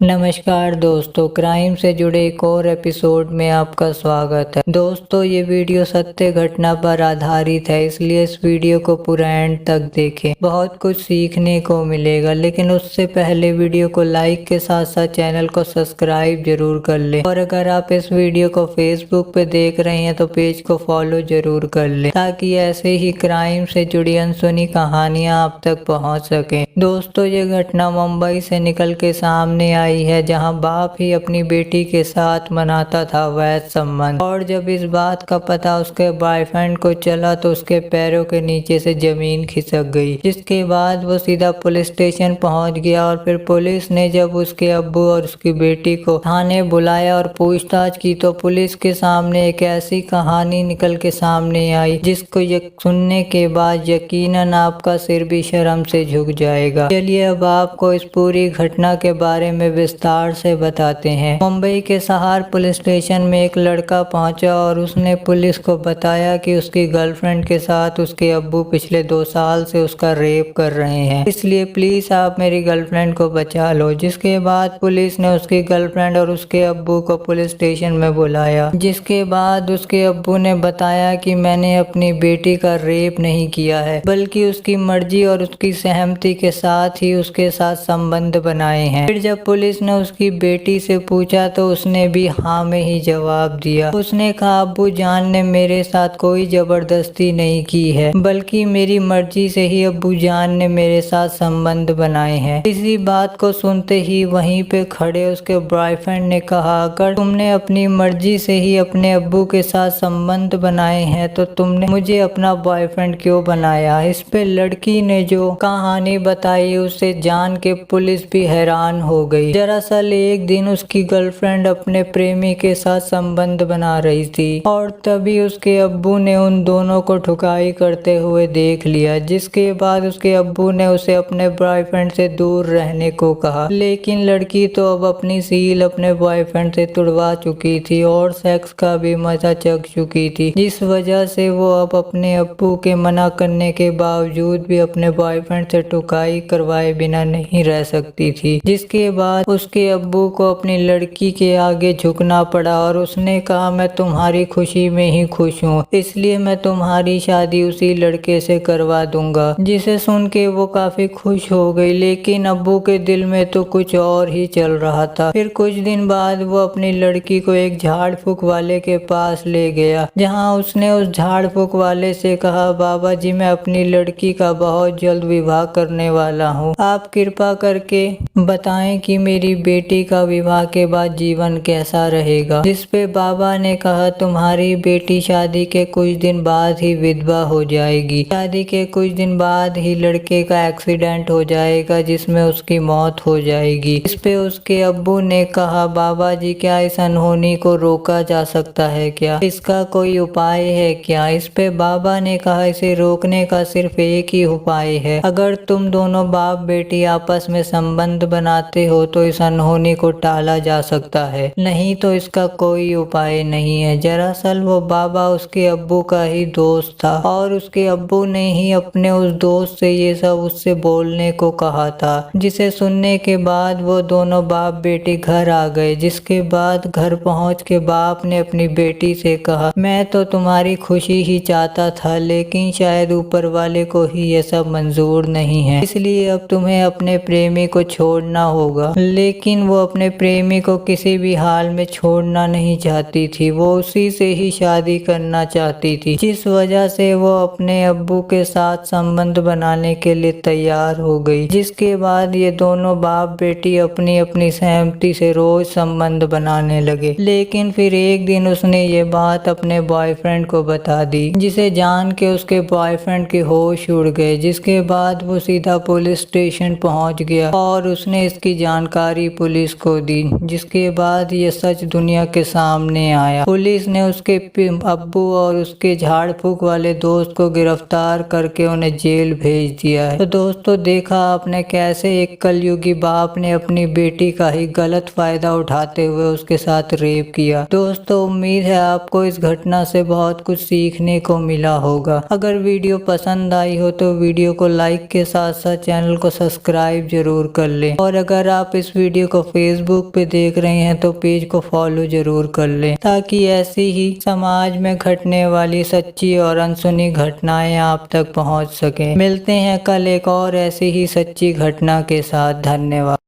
नमस्कार दोस्तों, क्राइम से जुड़े एक और एपिसोड में आपका स्वागत है। दोस्तों, ये वीडियो सत्य घटना पर आधारित है, इसलिए इस वीडियो को पूरा एंड तक देखें। बहुत कुछ सीखने को मिलेगा, लेकिन उससे पहले वीडियो को लाइक के साथ साथ चैनल को सब्सक्राइब जरूर कर लें। और अगर आप इस वीडियो को फेसबुक पे देख रहे हैं तो पेज को फॉलो जरूर कर लें, ताकि ऐसे ही क्राइम से जुड़ी अनसुनी कहानियां आप तक पहुंच सकें। दोस्तों, ये घटना मुंबई से निकल के सामने आई है, जहां बाप ही अपनी बेटी के साथ मनाता था वैध संबंध। और जब इस बात का पता उसके बॉयफ्रेंड को चला तो उसके पैरों के नीचे से जमीन खिसक गई, जिसके बाद वो सीधा पुलिस स्टेशन पहुंच गया। और फिर पुलिस ने जब उसके अब्बू और उसकी बेटी को थाने बुलाया और पूछताछ की तो पुलिस के सामने एक ऐसी कहानी निकल के सामने आई जिसको सुनने के बाद यकीनन आपका सिर भी शर्म से झुक जाएगा। चलिए अब आपको इस पूरी घटना के बारे में विस्तार से बताते हैं। मुंबई के सहार पुलिस स्टेशन में एक लड़का पहुंचा और उसने पुलिस को बताया कि उसकी गर्लफ्रेंड के साथ उसके अब्बू पिछले 2 साल से उसका रेप कर रहे हैं, इसलिए प्लीज आप मेरी गर्लफ्रेंड को बचा लो। जिसके बाद पुलिस ने उसकी गर्लफ्रेंड और उसके अब्बू को पुलिस स्टेशन में बुलाया। जिसके बाद उसके अब्बू ने बताया कि मैंने अपनी बेटी का रेप नहीं किया है, बल्कि उसकी मर्जी और उसकी सहमति के साथ ही उसके साथ संबंध बनाए हैं। फिर जब पुलिस ने उसकी बेटी से पूछा तो उसने भी हाँ में ही जवाब दिया। उसने कहा, अब्बू जान ने मेरे साथ कोई जबरदस्ती नहीं की है, बल्कि मेरी मर्जी से ही अब्बू जान ने मेरे साथ संबंध बनाए हैं। इसी बात को सुनते ही वहीं पे खड़े उसके बॉयफ्रेंड ने कहा, अगर तुमने अपनी मर्जी से ही अपने अब्बू के साथ संबंध बनाए हैं तो तुमने मुझे अपना बॉयफ्रेंड क्यों बनाया। इस पे लड़की ने जो कहानी बताई उसे जान के पुलिस भी हैरान हो गई। दरअसल एक दिन उसकी गर्लफ्रेंड अपने प्रेमी के साथ संबंध बना रही थी और तभी उसके अब्बू ने उन दोनों को ठुकाई करते हुए देख लिया। जिसके बाद उसके अब्बू ने उसे अपने बॉयफ्रेंड से दूर रहने को कहा, लेकिन लड़की तो अब अपनी सील अपने बॉयफ्रेंड से तुड़वा चुकी थी और सेक्स का भी मजा चख चुकी थी, जिस वजह से वो अब अपने अब्बू के मना करने के बावजूद भी अपने बॉयफ्रेंड से ठुकाई करवाए बिना नहीं रह सकती थी। जिसके बाद उसके अब्बू को अपनी लड़की के आगे झुकना पड़ा और उसने कहा, मैं तुम्हारी खुशी में ही खुश हूँ, इसलिए मैं तुम्हारी शादी उसी लड़के से करवा दूंगा। जिसे सुन के वो काफी खुश हो गई, लेकिन अब्बू के दिल में तो कुछ और ही चल रहा था। फिर कुछ दिन बाद वो अपनी लड़की को एक झाड़ फूक वाले के पास ले गया, जहाँ उसने उस झाड़ फूक वाले से कहा, बाबा जी मैं अपनी लड़की का बहुत जल्द विवाह करने वाला हूँ, आप कृपा करके बताएं कि मेरी बेटी का विवाह के बाद जीवन कैसा रहेगा। जिस पे बाबा ने कहा, तुम्हारी बेटी शादी के कुछ दिन बाद ही विधवा हो जाएगी। शादी के कुछ दिन बाद ही लड़के का एक्सीडेंट हो जाएगा जिसमें उसकी मौत हो जाएगी। इस पे उसके अब्बू ने कहा, बाबा जी क्या इस अनहोनी को रोका जा सकता है क्या, इसका कोई उपाय है क्या। इस पे बाबा ने कहा, इसे रोकने का सिर्फ एक ही उपाय है, अगर तुम दोनों बाप बेटी आपस में संबंध बनाते हो तो इस अनहोनी को टाला जा सकता है, नहीं तो इसका कोई उपाय नहीं है। दरअसल वो बाबा उसके अब्बू का ही दोस्त था और उसके अब्बू ने ही अपने उस दोस्त से ये सब उससे बोलने को कहा था। जिसे सुनने के बाद वो दोनों बाप बेटी घर आ गए। जिसके बाद घर पहुंच के बाप ने अपनी बेटी से कहा, मैं तो तुम्हारी खुशी ही चाहता था, लेकिन शायद ऊपर वाले को ही ये सब मंजूर नहीं है, इसलिए अब तुम्हें अपने प्रेमी को छोड़ना होगा। लेकिन वो अपने प्रेमी को किसी भी हाल में छोड़ना नहीं चाहती थी, वो उसी से ही शादी करना चाहती थी, जिस वजह से वो अपने अब्बू के साथ संबंध बनाने के लिए तैयार हो गई। जिसके बाद ये दोनों बाप बेटी अपनी अपनी सहमति से रोज संबंध बनाने लगे। लेकिन फिर एक दिन उसने ये बात अपने बॉयफ्रेंड को बता दी, जिसे जान के उसके बॉयफ्रेंड के होश उड़ गए। जिसके बाद वो सीधा पुलिस स्टेशन पहुंच गया और उसने इसकी जानकारी पुलिस को दी। जिसके बाद ये सच दुनिया के सामने आया। पुलिस ने उसके अब्बू और उसके झाड़ फूक वाले दोस्त को गिरफ्तार करके उन्हें जेल भेज दिया है। तो दोस्तों, देखा आपने कैसे एक कलयुगी बाप ने अपनी बेटी का ही गलत फायदा उठाते हुए उसके साथ रेप किया। दोस्तों, उम्मीद है आपको इस घटना से बहुत कुछ सीखने को मिला होगा। अगर वीडियो पसंद आई हो तो वीडियो को लाइक के साथ साथ चैनल को सब्सक्राइब जरूर कर लें। और अगर आप इस इस वीडियो को फेसबुक पे देख रहे हैं तो पेज को फॉलो जरूर कर लें, ताकि ऐसी ही समाज में घटने वाली सच्ची और अनसुनी घटनाएं आप तक पहुंच सकें। मिलते हैं कल एक और ऐसी ही सच्ची घटना के साथ। धन्यवाद।